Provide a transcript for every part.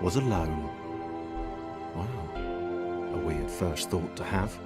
was alone. Wow, a weird first thought to have.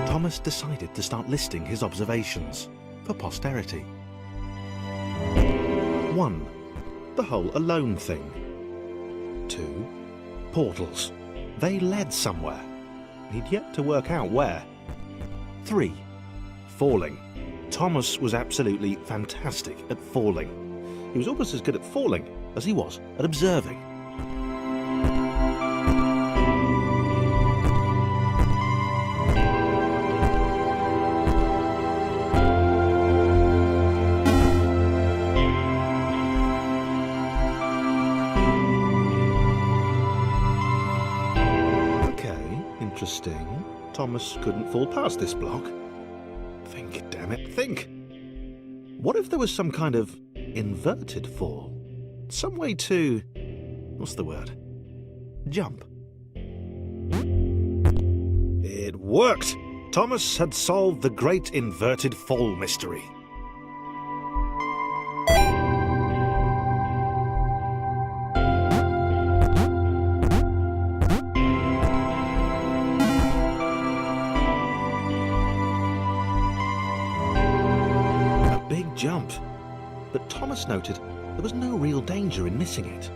Thomas decided to start listing his observations for posterity. 1. The whole alone thing. 2. Portals. They led somewhere. He'd yet to work out where. 3. Falling. Thomas was absolutely fantastic at falling. He was almost as good at falling as he was at observing. Interesting. Thomas couldn't fall past this block. Think, damn it, think! What if there was some kind of inverted fall? Some way to... what's the word? Jump. It worked! Thomas had solved the great inverted fall mystery. Jump. But Thomas noted there was no real danger in missing it.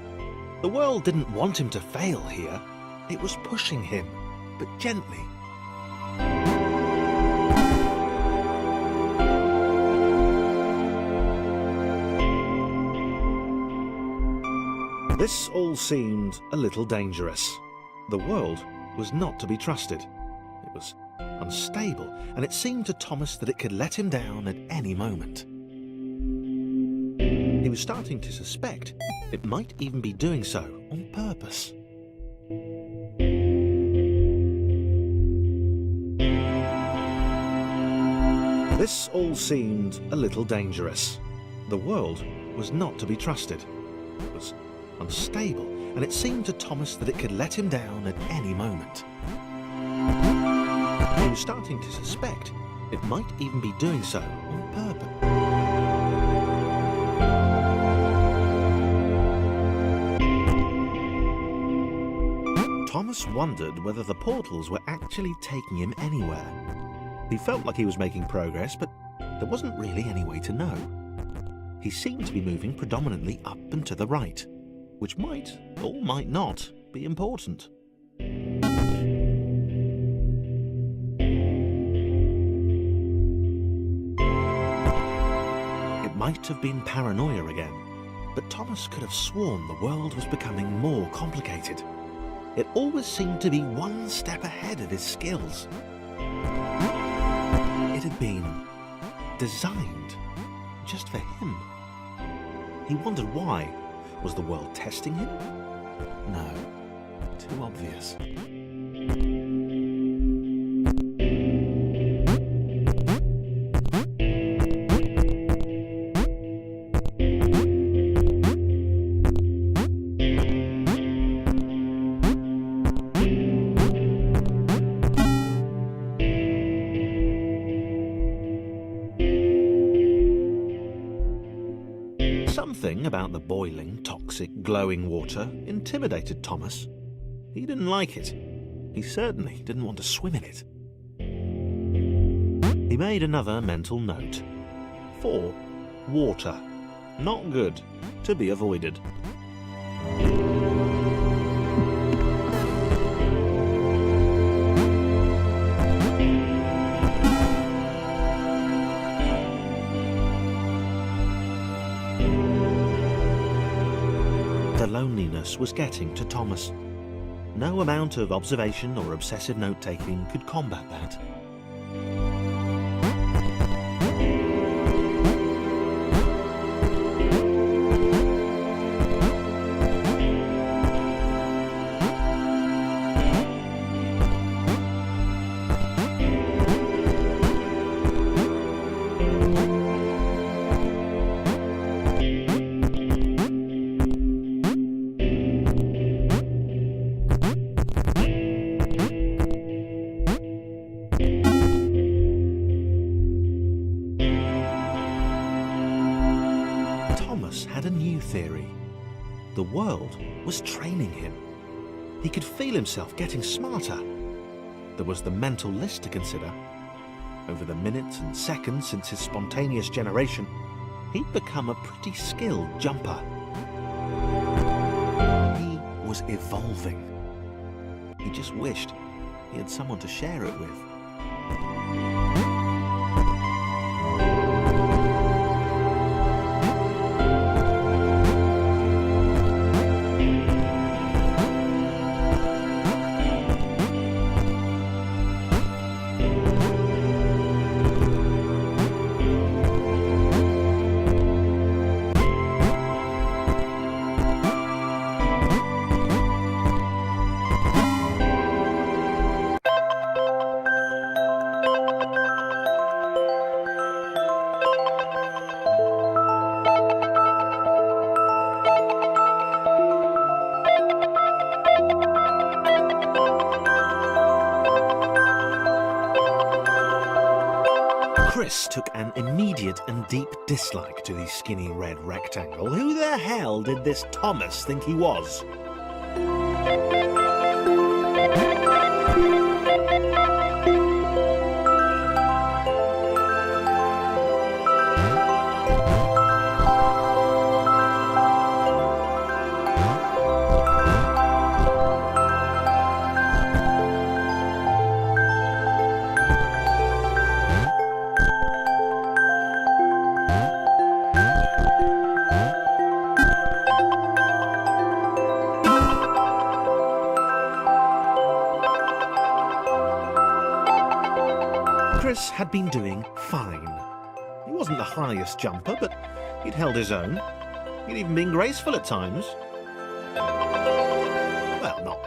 The world didn't want him to fail here. It was pushing him, but gently. This all seemed a little dangerous. The world was not to be trusted. It was unstable, and it seemed to Thomas that it could let him down at any moment. He was starting to suspect it might even be doing so on purpose. This all seemed a little dangerous. The world was not to be trusted. It was unstable, and it seemed to Thomas that it could let him down at any moment. He was starting to suspect it might even be doing so on purpose. Thomas wondered whether the portals were actually taking him anywhere. He felt like he was making progress, but there wasn't really any way to know. He seemed to be moving predominantly up and to the right, which might, or might not, be important. It might have been paranoia again, but Thomas could have sworn the world was becoming more complicated. It always seemed to be one step ahead of his skills. It had been designed just for him. He wondered why. Was the world testing him? No, too obvious. Something about the boiling, toxic, glowing water intimidated Thomas. He didn't like it. He certainly didn't want to swim in it. He made another mental note. 4. Water. Not good. To be avoided. The loneliness was getting to Thomas. No amount of observation or obsessive note-taking could combat that. the world was training him. He could feel himself getting smarter. There was the mental list to consider. Over the minutes and seconds since his spontaneous generation, he'd become a pretty skilled jumper. He was evolving. He just wished he had someone to share it with. Chris took an immediate and deep dislike to the skinny red rectangle. Who the hell did this Thomas think he was? Chris had been doing fine. He wasn't the highest jumper, but he'd held his own. He'd even been graceful at times. Well, not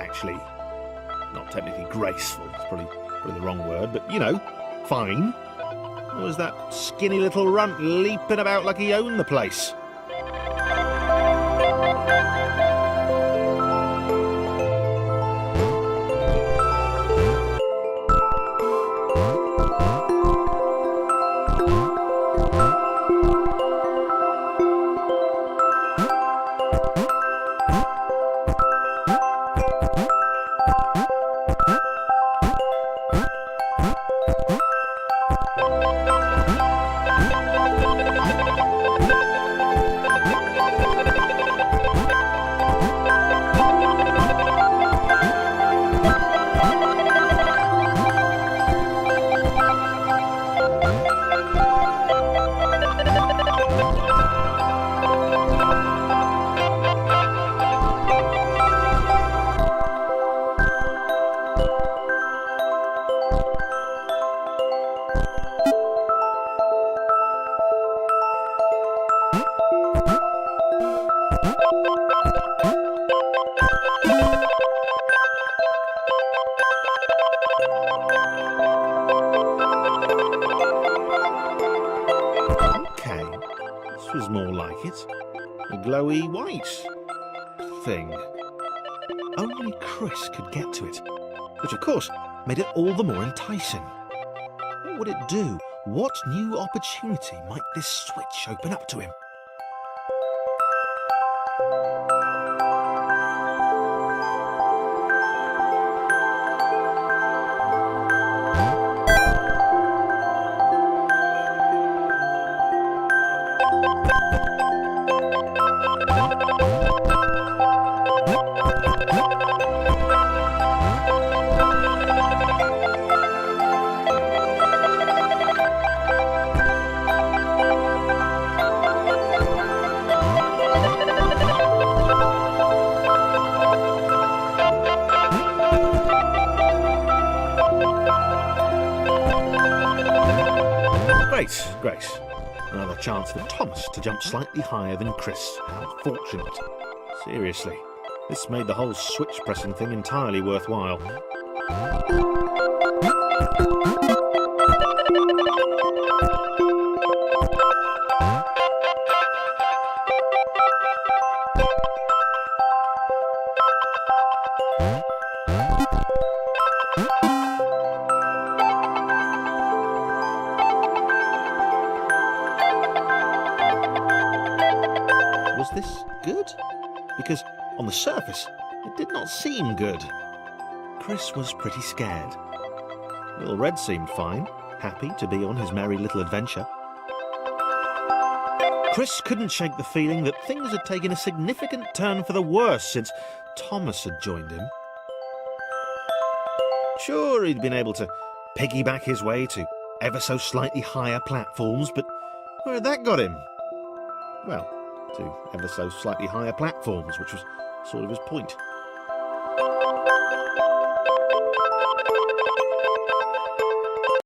technically graceful, it's probably the wrong word, but, you know, fine. There was that skinny little runt leaping about like he owned the place. Was more like it. A glowy white thing. Only Chris could get to it, which of course made it all the more enticing. What would it do? What new opportunity might this switch open up to him? Great. Another chance for Thomas to jump slightly higher than Chris. How fortunate. Seriously, this made the whole switch pressing thing entirely worthwhile. Was this good? Because On the surface, it did not seem good. Chris was pretty scared. Little Red seemed fine, happy to be on his merry little adventure. Chris couldn't shake the feeling that things had taken a significant turn for the worse since Thomas had joined him. Sure, he'd been able to piggyback his way to ever so slightly higher platforms, but where had that got him? Well, to ever so slightly higher platforms, which was sort of his point.